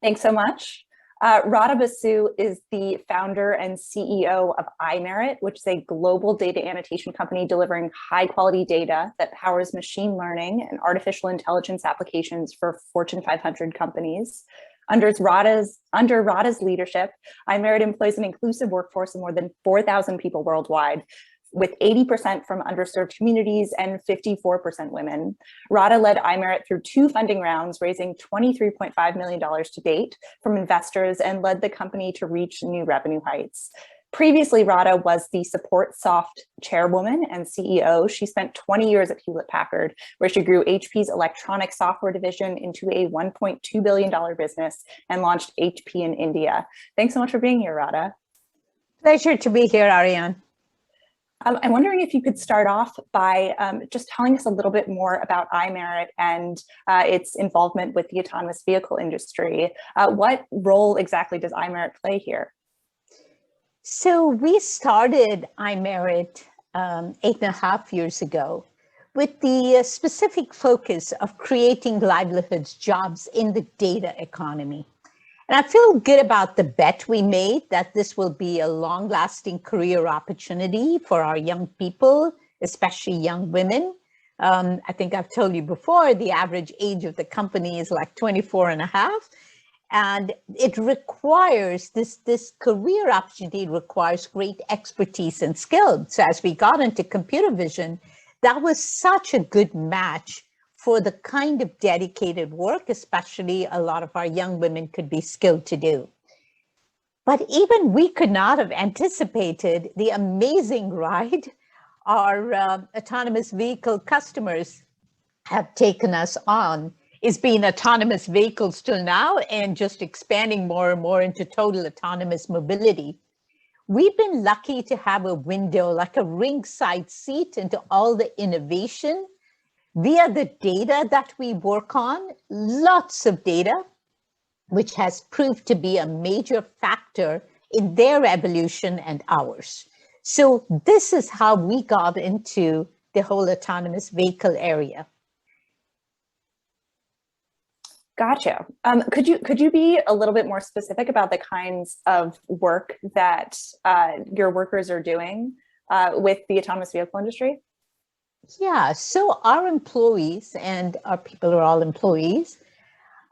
Thanks so much. Radha Basu is the founder and CEO of iMerit, which is a global data annotation company delivering high-quality data that powers machine learning and artificial intelligence applications for Fortune 500 companies. Under Radha's leadership, iMerit employs an inclusive workforce of more than 4,000 people worldwide, with 80% from underserved communities and 54% women. Radha led iMerit through 2 funding rounds, raising $23.5 million to date from investors, and led the company to reach new revenue heights. Previously, Radha was the SupportSoft chairwoman and CEO. She spent 20 years at Hewlett-Packard, where she grew HP's electronic software division into a $1.2 billion business and launched HP in India. Thanks so much for being here, Radha. Pleasure to be here, Aarian. I'm wondering if you could start off by just telling us a little bit more about iMerit and its involvement with the autonomous vehicle industry. What role exactly does iMerit play here? So we started iMerit 8.5 years ago with the specific focus of creating livelihoods, jobs in the data economy. And I feel good about the bet we made that this will be a long-lasting career opportunity for our young people, especially young women. I think I've told you before, the average age of the company is like 24 and a half. And it requires, this career opportunity requires great expertise and skill. So as we got into computer vision, that was such a good match for the kind of dedicated work, especially a lot of our young women could be skilled to do. But even we could not have anticipated the amazing ride our autonomous vehicle customers have taken us on. It's been autonomous vehicles till now and just expanding more and more into total autonomous mobility. We've been lucky to have a window, like a ringside seat into all the innovation via the data that we work on, lots of data, which has proved to be a major factor in their evolution and ours. So this is how we got into the whole autonomous vehicle area. Gotcha. Could you be a little bit more specific about the kinds of work that your workers are doing with the autonomous vehicle industry? Yeah, so our employees, and our people are all employees,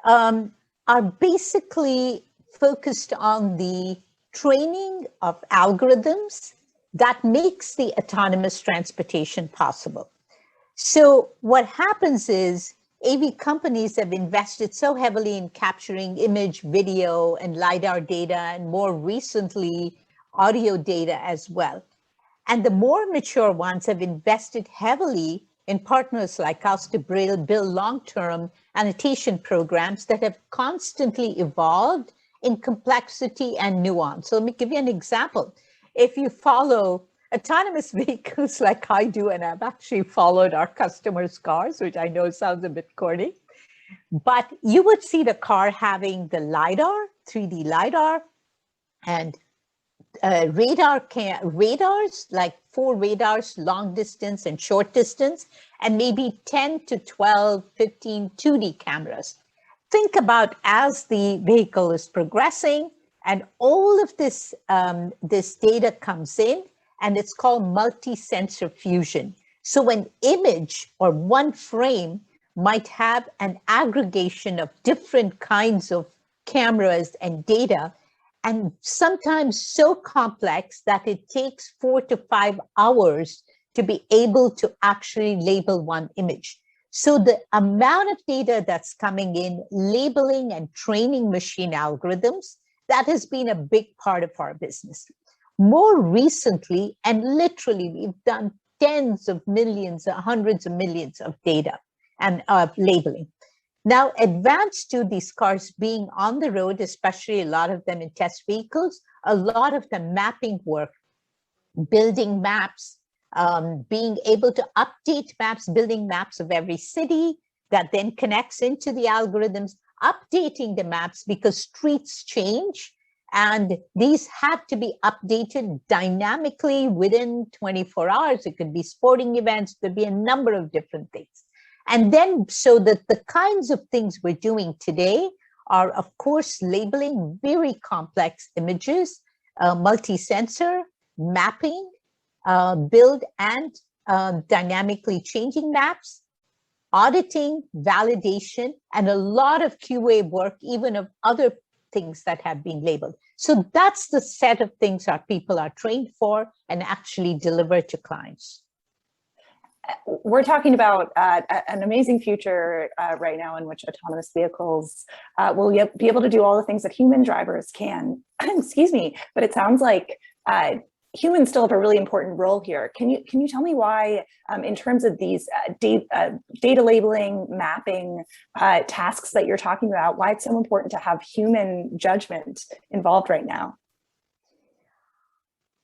are basically focused on the training of algorithms that makes the autonomous transportation possible. So what happens is AV companies have invested so heavily in capturing image, video, and LiDAR data, and more recently, audio data as well. And the more mature ones have invested heavily in partners like us to build long-term annotation programs that have constantly evolved in complexity and nuance. So let me give you an example. If you follow autonomous vehicles like I do, and I've actually followed our customers' cars, which I know sounds a bit corny, but you would see the car having the LiDAR, 3D LiDAR, and radars, like 4 radars, long distance and short distance, and maybe 10 to 12, 15 2D cameras. Think about as the vehicle is progressing and all of this, this data comes in, and it's called multi-sensor fusion. So an image or one frame might have an aggregation of different kinds of cameras and data, and sometimes so complex that it takes 4 to 5 hours to be able to actually label one image. So the amount of data that's coming in, labeling and training machine algorithms, that has been a big part of our business. More recently, and literally we've done tens of millions, hundreds of millions of data and labeling. Now, advanced to these cars being on the road, especially a lot of them in test vehicles, a lot of the mapping work, building maps, being able to update maps, building maps of every city that then connects into the algorithms, updating the maps because streets change, and these have to be updated dynamically within 24 hours. It could be sporting events, there could be a number of different things. And then so that the kinds of things we're doing today are, of course, labeling very complex images, multi-sensor, mapping, build and dynamically changing maps, auditing, validation, and a lot of QA work, even of other things that have been labeled. So that's the set of things our people are trained for and actually deliver to clients. We're talking about an amazing future right now in which autonomous vehicles will be able to do all the things that human drivers can. Excuse me, but it sounds like humans still have a really important role here. Can you tell me why, in terms of these data labeling, mapping tasks that you're talking about, why it's so important to have human judgment involved right now?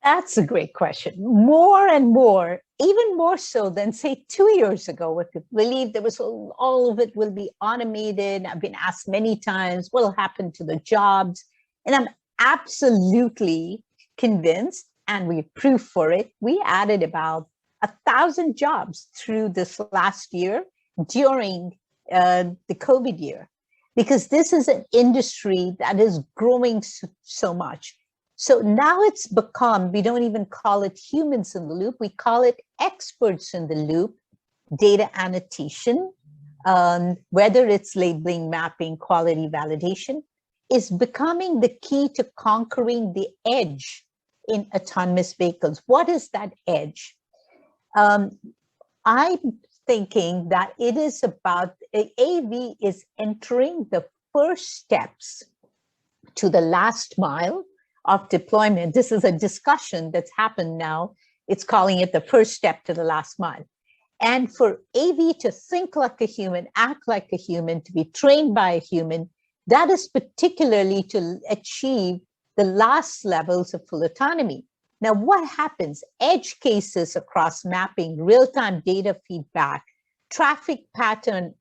That's a great question. More and more, even more so than say 2 years ago, we could believe there was all of it will be automated. I've been asked many times, what will happen to the jobs? And I'm absolutely convinced, and we have proof for it. We added about 1,000 jobs through this last year during the COVID year, because this is an industry that is growing so much. So now it's become, we don't even call it humans in the loop, we call it experts in the loop, data annotation, whether it's labeling, mapping, quality validation, is becoming the key to conquering the edge in autonomous vehicles. What is that edge? I'm thinking that it is about, AV is entering the first steps to the last mile of deployment. This is a discussion that's happened now. It's calling it the first step to the last mile. And for AV to think like a human, act like a human, to be trained by a human, that is particularly to achieve the last levels of full autonomy. Now, what happens? Edge cases across mapping, real-time data feedback, traffic pattern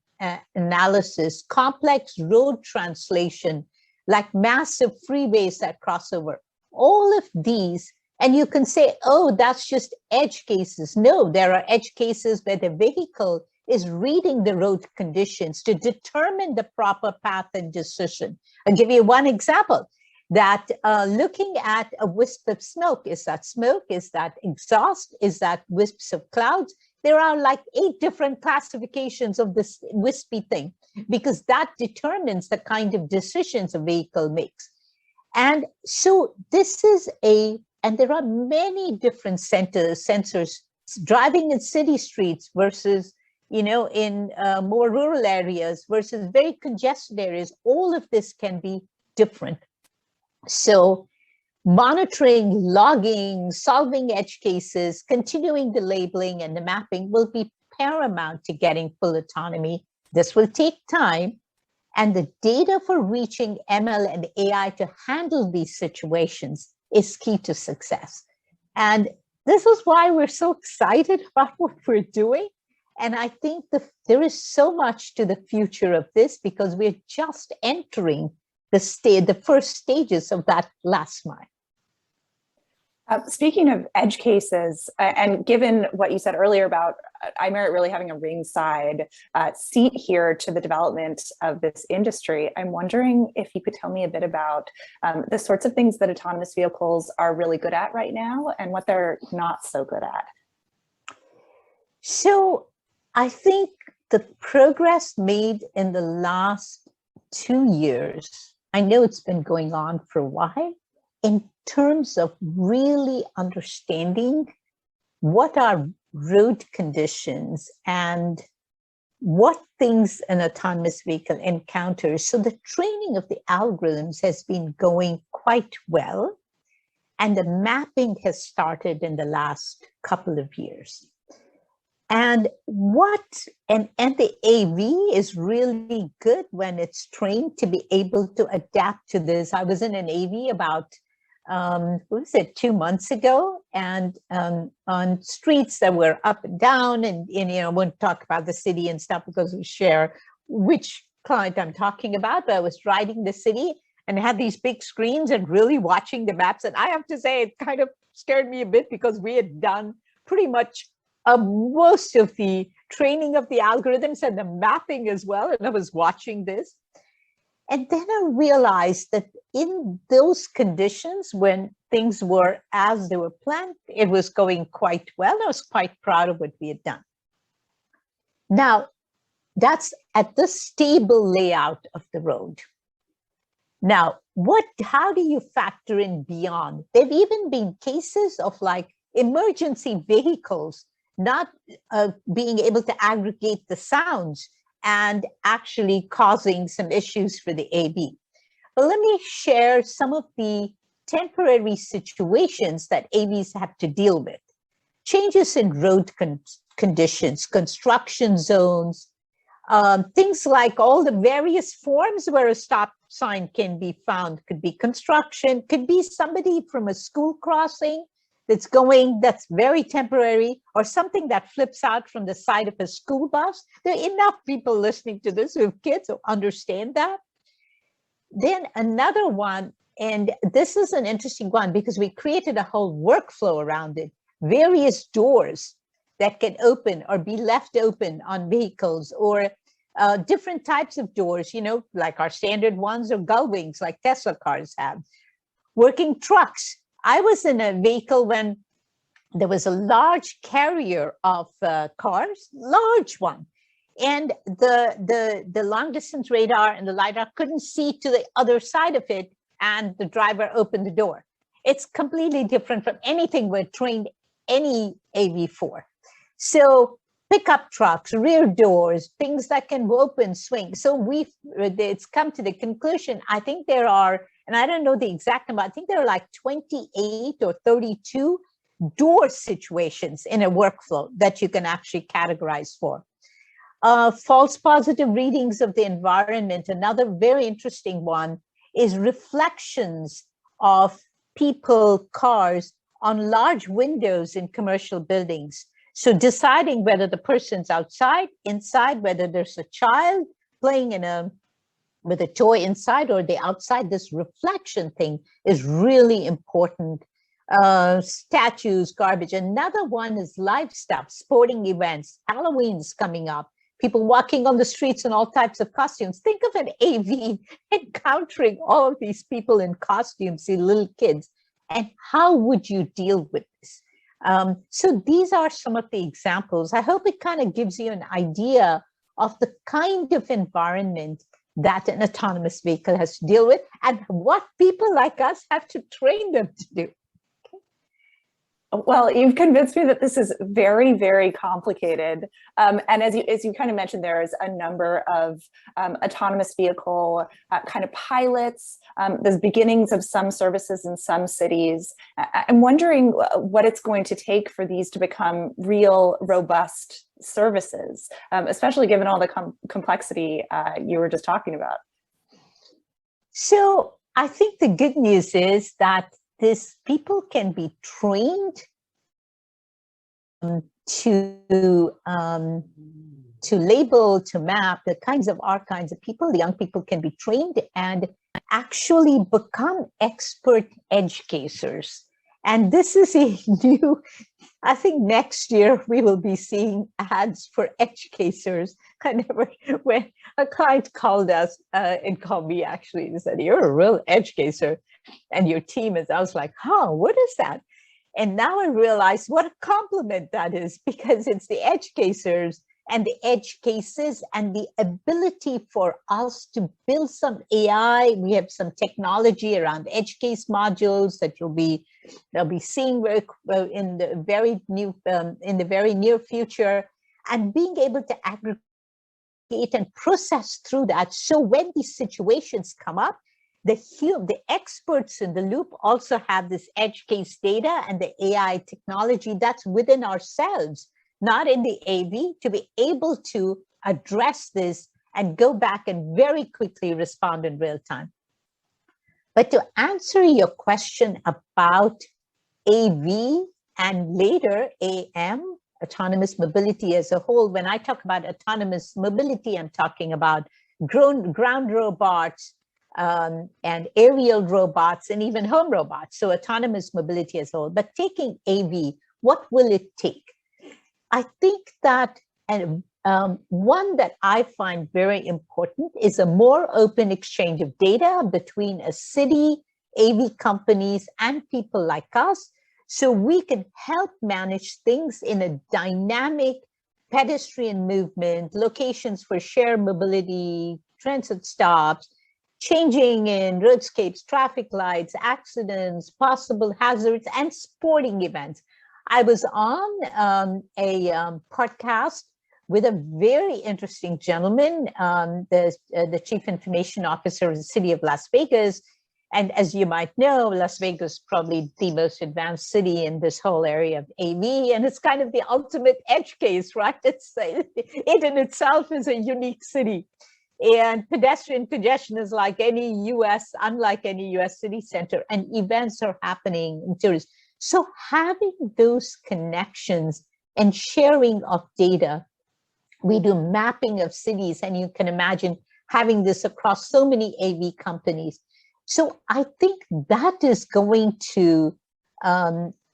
analysis, complex road translation, like massive freeways that cross over, all of these, and you can say, oh, that's just edge cases. No, there are edge cases where the vehicle is reading the road conditions to determine the proper path and decision. I'll give you one example, that looking at a wisp of smoke, is that smoke, is that exhaust, is that wisps of clouds? There are like 8 different classifications of this wispy thing, because that determines the kind of decisions a vehicle makes. And so this is and there are many different sensors driving in city streets versus, in more rural areas versus very congested areas. All of this can be different. So monitoring, logging, solving edge cases, continuing the labeling and the mapping will be paramount to getting full autonomy. This will take time, and the data for reaching ML and AI to handle these situations is key to success. And this is why we're so excited about what we're doing. And I think there is so much to the future of this, because we're just entering the first stages of that last mile. Speaking of edge cases, and given what you said earlier about iMerit really having a ringside seat here to the development of this industry, I'm wondering if you could tell me a bit about the sorts of things that autonomous vehicles are really good at right now and what they're not so good at. So I think the progress made in the last 2 years, I know it's been going on for a while, in terms of really understanding what are road conditions and what things an autonomous vehicle encounters. So the training of the algorithms has been going quite well, and the mapping has started in the last couple of years. And the AV is really good when it's trained to be able to adapt to this. I was in an AV about 2 months ago, and on streets that were up and down, and I won't talk about the city and stuff because we share which client I'm talking about, but I was riding the city and had these big screens and really watching the maps. And I have to say, it kind of scared me a bit, because we had done pretty much most of the training of the algorithms and the mapping as well, and I was watching this. And then I realized that in those conditions, when things were as they were planned, it was going quite well. I was quite proud of what we had done. Now, that's at the stable layout of the road. Now, how do you factor in beyond? There've even been cases of like emergency vehicles not being able to aggregate the sounds and actually causing some issues for the AV. But let me share some of the temporary situations that AVs have to deal with. Changes in road conditions, construction zones, things like all the various forms where a stop sign can be found. Could be construction, could be somebody from a school crossing that's very temporary, or something that flips out from the side of a school bus. There are enough people listening to this who have kids who understand that. Then another one, and this is an interesting one because we created a whole workflow around it, various doors that can open or be left open on vehicles, or different types of doors, like our standard ones, or gull wings like Tesla cars have. Working trucks. I was in a vehicle when there was a large carrier of cars, large one, and the long distance radar and the LiDAR couldn't see to the other side of it, and the driver opened the door. It's completely different from anything we're trained any AV for. So pickup trucks, rear doors, things that can open, swing. So it's come to the conclusion, I think there are, and I don't know the exact number, I think there are like 28 or 32 door situations in a workflow that you can actually categorize for. False positive readings of the environment. Another very interesting one is reflections of people, cars on large windows in commercial buildings. So deciding whether the person's outside, inside, whether there's a child playing with a toy inside or the outside, this reflection thing is really important. Statues, garbage. Another one is live stuff, sporting events, Halloween's coming up, people walking on the streets in all types of costumes. Think of an AV encountering all of these people in costumes, see little kids, and how would you deal with this? So these are some of the examples. I hope it kind of gives you an idea of the kind of environment that an autonomous vehicle has to deal with and what people like us have to train them to do. Well, you've convinced me that this is very, very complicated. And as you kind of mentioned, there's a number of autonomous vehicle kind of pilots. There's beginnings of some services in some cities. I'm wondering what it's going to take for these to become real, robust services, especially given all the complexity you were just talking about. So I think the good news is that people can be trained to label, to map the kinds of people. The young people can be trained and actually become expert edge casers. And this is a new, I think next year we will be seeing ads for edge casers. I never, when a client called us and called me actually and said, "You're a real edge caser and your team is," I was like, "Huh, what is that?" And now I realize what a compliment that is, because it's the edge casers and the edge cases and the ability for us to build some AI. We have some technology around edge case modules that they'll be seeing in the very near future, and being able to aggregate and process through that. So when these situations come up, the experts in the loop also have this edge case data and the AI technology that's within ourselves, not in the AV, to be able to address this and go back and very quickly respond in real time. But to answer your question about AV and later AM, autonomous mobility as a whole, when I talk about autonomous mobility, I'm talking about ground robots, and aerial robots, and even home robots. So autonomous mobility as a whole. But taking AV, what will it take? I think that a one that I find very important is a more open exchange of data between a city, AV companies, and people like us, so we can help manage things in a dynamic pedestrian movement, locations for shared mobility, transit stops, changing in roadscapes, traffic lights, accidents, possible hazards, and sporting events. I was on a podcast with a very interesting gentleman, the chief information officer of the city of Las Vegas. And as you might know, Las Vegas is probably the most advanced city in this whole area of AV, and it's kind of the ultimate edge case, right? It in itself is a unique city. And pedestrian congestion is unlike any US city center, and events are happening in tourists. So having those connections and sharing of data, we do mapping of cities, and you can imagine having this across so many AV companies. So I think that is going to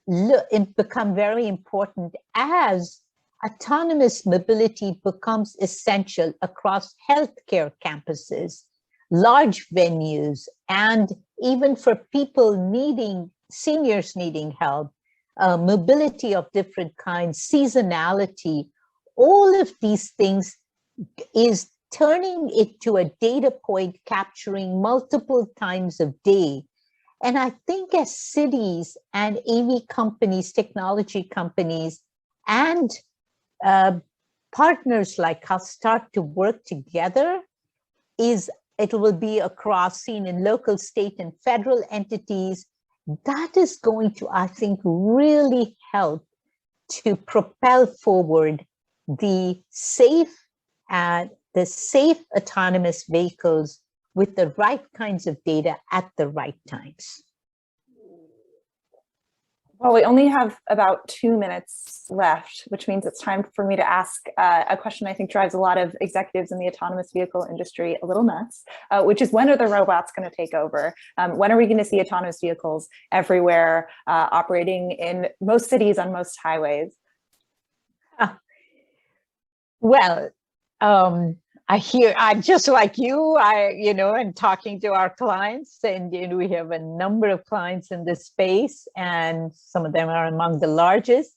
become very important as autonomous mobility becomes essential across healthcare campuses, large venues, and even for seniors needing help, mobility of different kinds, seasonality. All of these things is turning it to a data point capturing multiple times of day. And I think as cities and AV companies, technology companies, and partners like us start to work together, it will be seen in local, state, and federal entities. That is going to, I think, really help to propel forward the safe autonomous vehicles with the right kinds of data at the right times. Well, we only have about 2 minutes left, which means it's time for me to ask a question I think drives a lot of executives in the autonomous vehicle industry a little nuts, which is, when are the robots going to take over? When are we going to see autonomous vehicles everywhere, operating in most cities on most highways? Well, I'm just like you, and talking to our clients, and we have a number of clients in this space, and some of them are among the largest.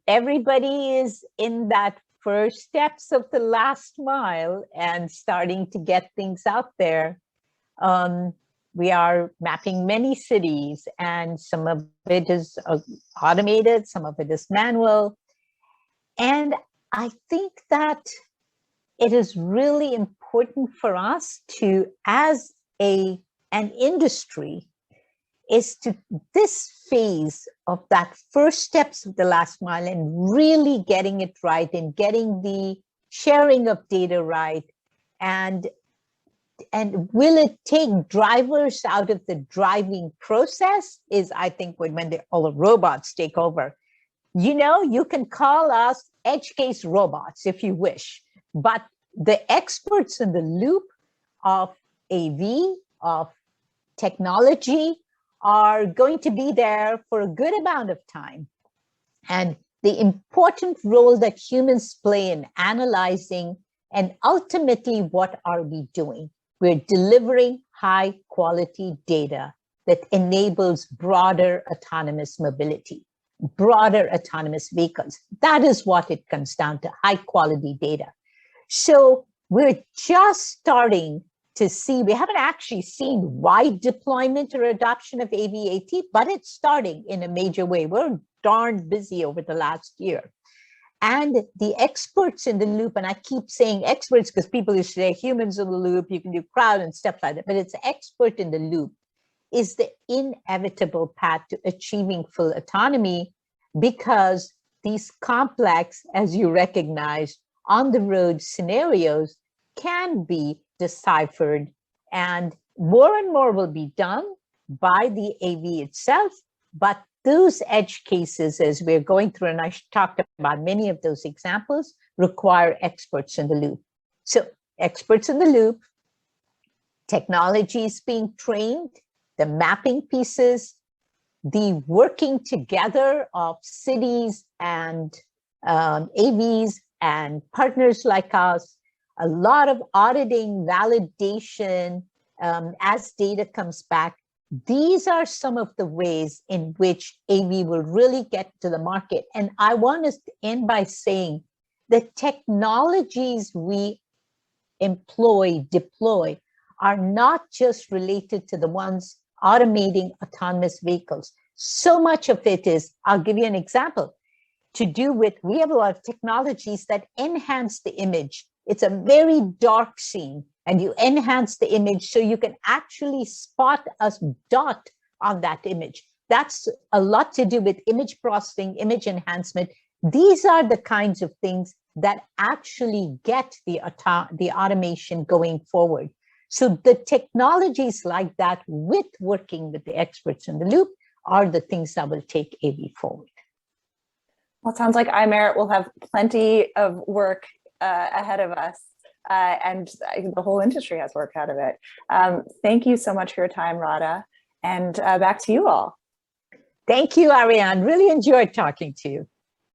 Everybody is in that first steps of the last mile and starting to get things out there. We are mapping many cities, and some of it is automated, some of it is manual. And I think that it is really important for us to, as an industry, is to this phase of that first steps of the last mile and really getting it right and getting the sharing of data right. And will it take drivers out of the driving process is, I think, when all the robots take over. You can call us edge case robots if you wish, but the experts in the loop of AV, of technology, are going to be there for a good amount of time. And the important role that humans play in analyzing, and ultimately, what are we doing? We're delivering high quality data that enables broader autonomous mobility, broader autonomous vehicles. That is what it comes down to, high quality data. So we're just starting to see, we haven't actually seen wide deployment or adoption of AV-AT, but it's starting in a major way. We're darn busy over the last year. And the experts in the loop, and I keep saying experts because people used to say humans in the loop, you can do crowd and stuff like that, but it's expert in the loop, is the inevitable path to achieving full autonomy, because these complex, as you recognize, on the road scenarios can be deciphered, and more will be done by the AV itself. But those edge cases, as we're going through, and I talked about many of those examples, require experts in the loop. So experts in the loop, technologies being trained, the mapping pieces, the working together of cities and AVs and partners like us, a lot of auditing, validation, as data comes back. These are some of the ways in which AV will really get to the market. And I want to end by saying the technologies we deploy are not just related to the ones automating autonomous vehicles. So much of it is, I'll give you an example, to do with, we have a lot of technologies that enhance the image. It's a very dark scene, and you enhance the image so you can actually spot a dot on that image. That's a lot to do with image processing, image enhancement. These are the kinds of things that actually get the automation going forward. So the technologies like that, with working with the experts in the loop, are the things that will take AV forward. Well, it sounds like iMerit will have plenty of work ahead of us, and the whole industry has work out of it. Thank you so much for your time, Radha, and back to you all. Thank you, Aarian. Really enjoyed talking to you.